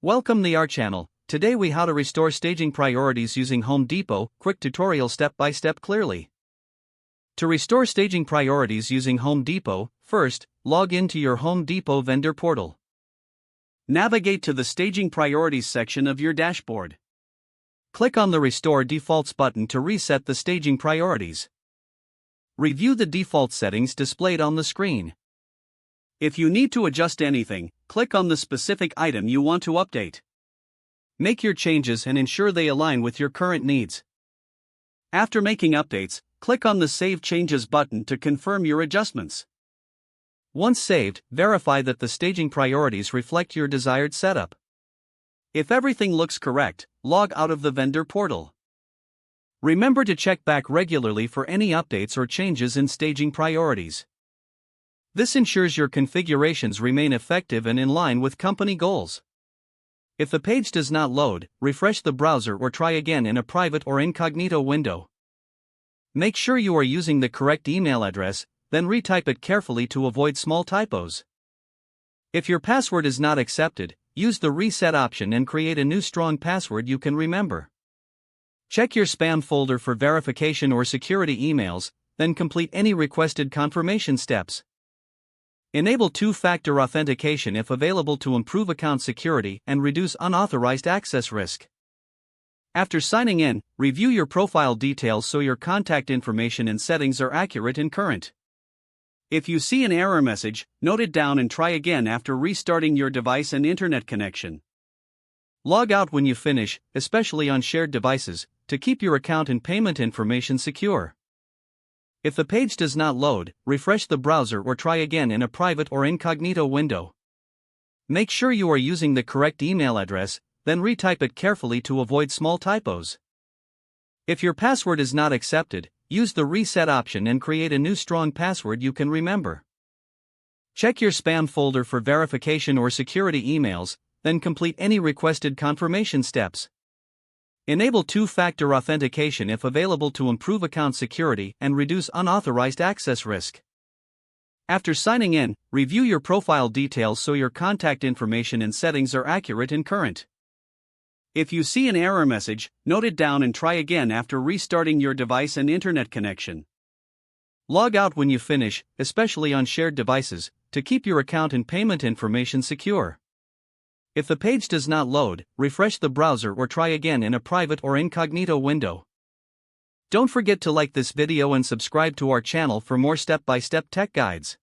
Welcome to our channel. Today we how to restore staging priorities using Home Depot, quick tutorial step by step clearly. To restore staging priorities using Home Depot, first, log into your Home Depot vendor portal. Navigate to the Staging Priorities section of your dashboard. Click on the Restore Defaults button to reset the staging priorities. Review the default settings displayed on the screen. If you need to adjust anything, click on the specific item you want to update. Make your changes and ensure they align with your current needs. After making updates, click on the Save Changes button to confirm your adjustments. Once saved, verify that the staging priorities reflect your desired setup. If everything looks correct, log out of the vendor portal. Remember to check back regularly for any updates or changes in staging priorities. This ensures your configurations remain effective and in line with company goals. If the page does not load, refresh the browser or try again in a private or incognito window. Make sure you are using the correct email address, then retype it carefully to avoid small typos. If your password is not accepted, use the reset option and create a new strong password you can remember. Check your spam folder for verification or security emails, then complete any requested confirmation steps. Enable two-factor authentication if available to improve account security and reduce unauthorized access risk. After signing in, review your profile details so your contact information and settings are accurate and current. If you see an error message, note it down and try again after restarting your device and internet connection. Log out when you finish, especially on shared devices, to keep your account and payment information secure. If the page does not load, refresh the browser or try again in a private or incognito window. Make sure you are using the correct email address, then retype it carefully to avoid small typos. If your password is not accepted, use the reset option and create a new strong password you can remember. Check your spam folder for verification or security emails, then complete any requested confirmation steps. Enable two-factor authentication if available to improve account security and reduce unauthorized access risk. After signing in, review your profile details so your contact information and settings are accurate and current. If you see an error message, note it down and try again after restarting your device and internet connection. Log out when you finish, especially on shared devices, to keep your account and payment information secure. If the page does not load, refresh the browser or try again in a private or incognito window. Don't forget to like this video and subscribe to our channel for more step-by-step tech guides.